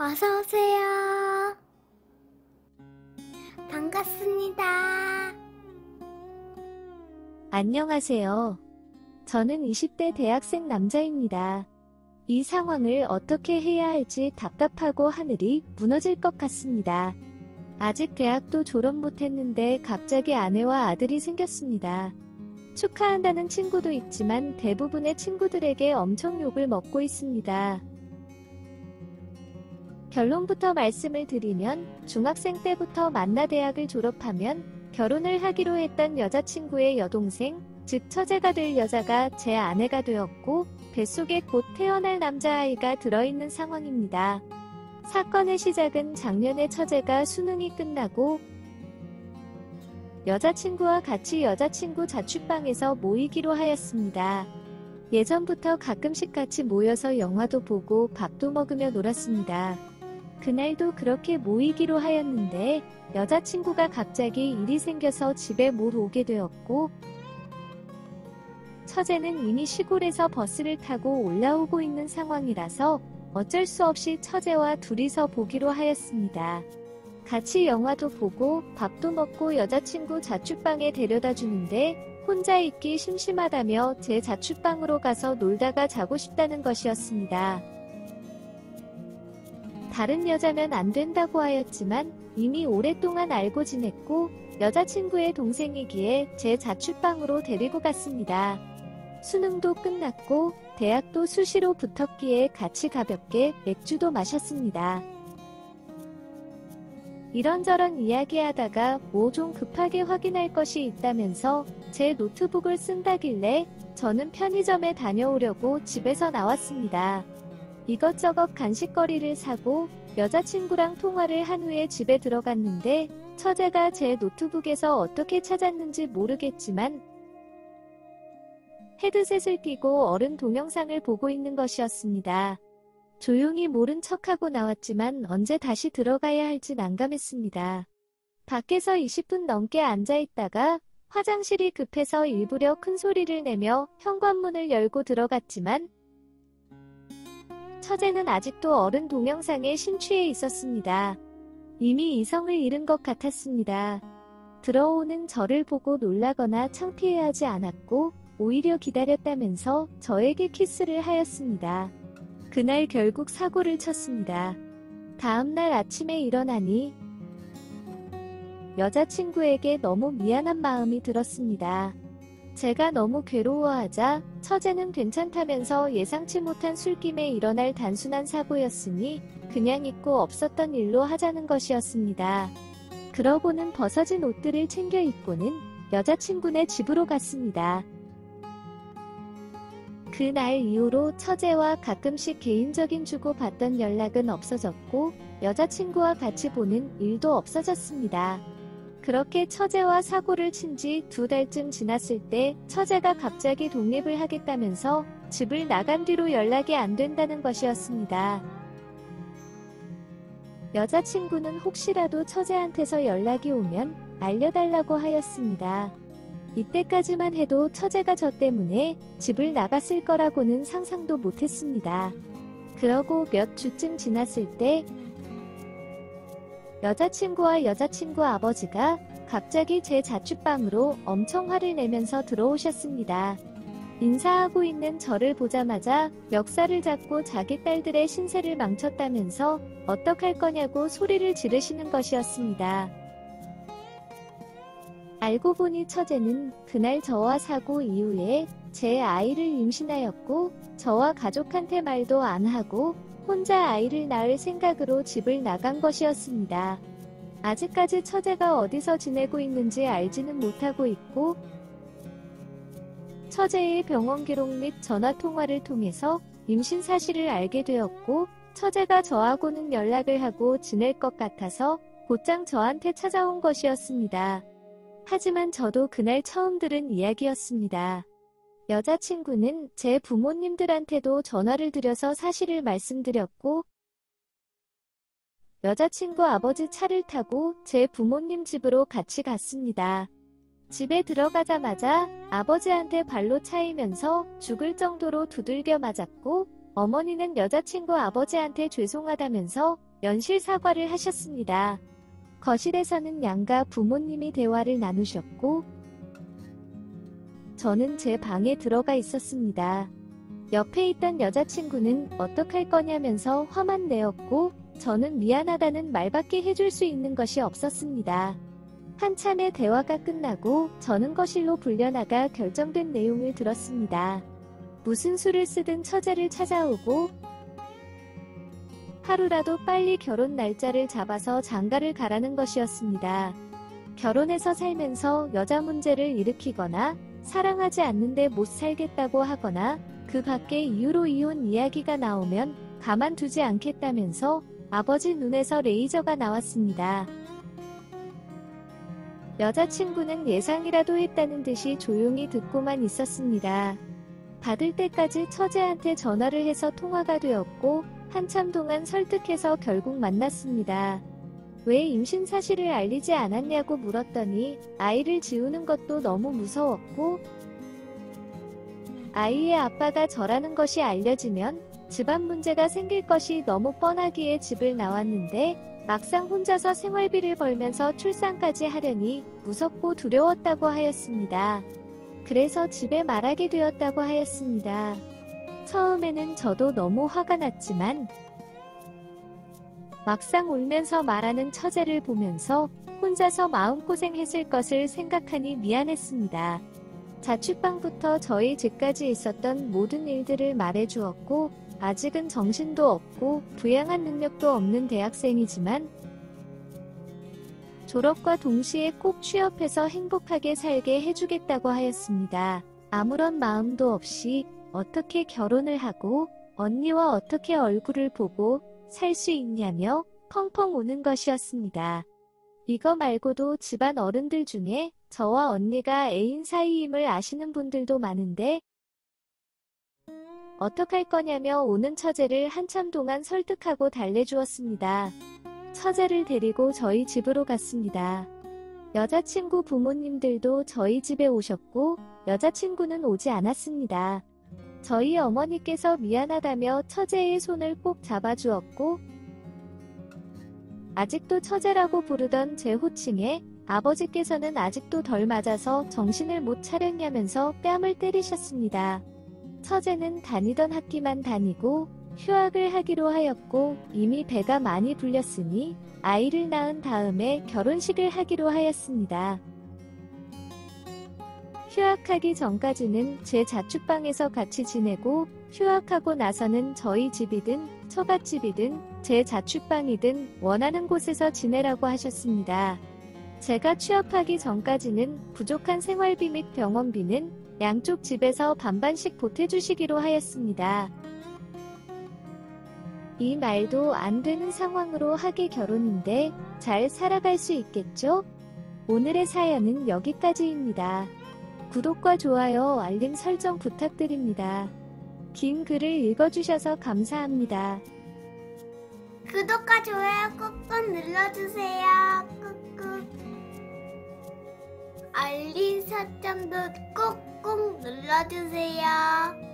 어서오세요. 반갑습니다. 안녕하세요. 저는 20대 대학생 남자입니다. 이 상황을 어떻게 해야 할지 답답하고 하늘이 무너질 것 같습니다. 아직 대학도 졸업 못했는데 갑자기 아내와 아들이 생겼습니다. 축하한다는 친구도 있지만 대부분의 친구들에게 엄청 욕을 먹고 있습니다. 결론부터 말씀을 드리면 중학생 때부터 만나 대학을 졸업하면 결혼을 하기로 했던 여자친구의 여동생, 즉 처제가 될 여자가 제 아내가 되었고 뱃속에 곧 태어날 남자아이가 들어있는 상황입니다. 사건의 시작은 작년에 처제가 수능이 끝나고 여자친구와 같이 여자친구 자취방에서 모이기로 하였습니다. 예전부터 가끔씩 같이 모여서 영화도 보고 밥도 먹으며 놀았습니다. 그날도 그렇게 모이기로 하였는데 여자친구가 갑자기 일이 생겨서 집에 못 오게 되었고 처제는 이미 시골에서 버스를 타고 올라오고 있는 상황이라서 어쩔 수 없이 처제와 둘이서 보기로 하였습니다. 같이 영화도 보고 밥도 먹고 여자친구 자취방에 데려다 주는데 혼자 있기 심심하다며 제 자취방으로 가서 놀다가 자고 싶다는 것이었습니다. 다른 여자면 안 된다고 하였지만 이미 오랫동안 알고 지냈고 여자친구의 동생이기에 제 자취방으로 데리고 갔습니다. 수능도 끝났고 대학도 수시로 붙었기에 같이 가볍게 맥주도 마셨습니다. 이런저런 이야기하다가 뭐 좀 급하게 확인할 것이 있다면서 제 노트북을 쓴다길래 저는 편의점에 다녀오려고 집에서 나왔습니다. 이것저것 간식거리를 사고 여자친구랑 통화를 한 후에 집에 들어갔는데 처제가 제 노트북에서 어떻게 찾았는지 모르겠지만 헤드셋을 끼고 어른 동영상을 보고 있는 것이었습니다. 조용히 모른 척하고 나왔지만 언제 다시 들어가야 할지 난감했습니다. 밖에서 20분 넘게 앉아있다가 화장실이 급해서 일부러 큰 소리를 내며 현관문을 열고 들어갔지만 처제는 아직도 어른 동영상에 심취해 있었습니다. 이미 이성을 잃은 것 같았습니다. 들어오는 저를 보고 놀라거나 창피해하지 않았고 오히려 기다렸다면서 저에게 키스를 하였습니다. 그날 결국 사고를 쳤습니다. 다음날 아침에 일어나니 여자친구에게 너무 미안한 마음이 들었습니다. 제가 너무 괴로워하자 처제는 괜찮다면서 예상치 못한 술김에 일어날 단순한 사고였으니 그냥 잊고 없었던 일로 하자는 것이었습니다. 그러고는 벗어진 옷들을 챙겨 입고는 여자친구네 집으로 갔습니다. 그날 이후로 처제와 가끔씩 개인적인 주고받던 연락은 없어졌고 여자친구와 같이 보는 일도 없어졌습니다. 그렇게 처제와 사고를 친 지 2달쯤 지났을 때 처제가 갑자기 독립을 하겠다면서 집을 나간 뒤로 연락이 안 된다는 것이었습니다. 여자친구는 혹시라도 처제한테서 연락이 오면 알려달라고 하였습니다. 이때까지만 해도 처제가 저 때문에 집을 나갔을 거라고는 상상도 못했습니다. 그러고 몇 주쯤 지났을 때 여자친구와 여자친구 아버지가 갑자기 제 자취방으로 엄청 화를 내면서 들어오셨습니다. 인사하고 있는 저를 보자마자 멱살을 잡고 자기 딸들의 신세를 망쳤다면서 어떡할 거냐고 소리를 지르시는 것이었습니다. 알고 보니 처제는 그날 저와 사고 이후에 제 아이를 임신하였고 저와 가족한테 말도 안 하고 혼자 아이를 낳을 생각으로 집을 나간 것이었습니다. 아직까지 처제가 어디서 지내고 있는지 알지는 못하고 있고 처제의 병원 기록 및 전화통화를 통해서 임신 사실을 알게 되었고 처제가 저하고는 연락을 하고 지낼 것 같아서 곧장 저한테 찾아온 것이었습니다. 하지만 저도 그날 처음 들은 이야기였습니다. 여자친구는 제 부모님들한테도 전화를 드려서 사실을 말씀드렸고 여자친구 아버지 차를 타고 제 부모님 집으로 같이 갔습니다. 집에 들어가자마자 아버지한테 발로 차이면서 죽을 정도로 두들겨 맞았고 어머니는 여자친구 아버지한테 죄송하다면서 연실 사과를 하셨습니다. 거실에서는 양가 부모님이 대화를 나누셨고 저는 제 방에 들어가 있었습니다. 옆에 있던 여자친구는 어떡할 거냐면서 화만 내었고 저는 미안하다는 말밖에 해줄 수 있는 것이 없었습니다. 한참의 대화가 끝나고 저는 거실로 불려나가 결정된 내용을 들었습니다. 무슨 수를 쓰든 처제를 찾아오고 하루라도 빨리 결혼 날짜를 잡아서 장가를 가라는 것이었습니다. 결혼해서 살면서 여자 문제를 일으키거나 사랑하지 않는데 못 살겠다고 하거나 그 밖의 이유로 이혼 이야기가 나오면 가만두지 않겠다면서 아버지 눈에서 레이저가 나왔습니다. 여자친구는 예상이라도 했다는 듯이 조용히 듣고만 있었습니다. 받을 때까지 처제한테 전화를 해서 통화가 되었고 한참 동안 설득해서 결국 만났습니다. 왜 임신 사실을 알리지 않았냐고 물었더니 아이를 지우는 것도 너무 무서웠고 아이의 아빠가 저라는 것이 알려지면 집안 문제가 생길 것이 너무 뻔하기에 집을 나왔는데 막상 혼자서 생활비를 벌면서 출산까지 하려니 무섭고 두려웠다고 하였습니다. 그래서 집에 말하게 되었다고 하였습니다. 처음에는 저도 너무 화가 났지만 막상 울면서 말하는 처제를 보면서 혼자서 마음고생했을 것을 생각하니 미안했습니다. 자취방부터 저희 집까지 있었던 모든 일들을 말해주었고 아직은 정신도 없고 부양한 능력도 없는 대학생이지만 졸업과 동시에 꼭 취업해서 행복하게 살게 해주겠다고 하였습니다. 아무런 마음도 없이 어떻게 결혼을 하고 언니와 어떻게 얼굴을 보고 살 수 있냐며 펑펑 우는 것이었습니다. 이거 말고도 집안 어른들 중에 저와 언니가 애인 사이임을 아시는 분들도 많은데 어떡할 거냐며 우는 처제를 한참 동안 설득하고 달래주었습니다. 처제를 데리고 저희 집으로 갔습니다. 여자친구 부모님들도 저희 집에 오셨고 여자친구는 오지 않았습니다. 저희 어머니께서 미안하다며 처제의 손을 꼭 잡아주었고 아직도 처제라고 부르던 제 호칭에 아버지께서는 아직도 덜 맞아서 정신을 못 차렸냐면서 뺨을 때리셨습니다. 처제는 다니던 학기만 다니고 휴학을 하기로 하였고 이미 배가 많이 불렸으니 아이를 낳은 다음에 결혼식을 하기로 하였습니다. 휴학하기 전까지는 제 자취방에서 같이 지내고 휴학하고 나서는 저희 집이든 처갓집이든 제 자취방이든 원하는 곳에서 지내라고 하셨습니다. 제가 취업하기 전까지는 부족한 생활비 및 병원비는 양쪽 집에서 반반씩 보태주시기로 하였습니다. 이 말도 안 되는 상황으로 하게 결혼인데 잘 살아갈 수 있겠죠? 오늘의 사연은 여기까지입니다. 구독과 좋아요, 알림 설정 부탁드립니다. 긴 글을 읽어주셔서 감사합니다. 구독과 좋아요 꾹꾹 눌러주세요. 꾹꾹. 알림 설정도 꾹꾹 눌러주세요.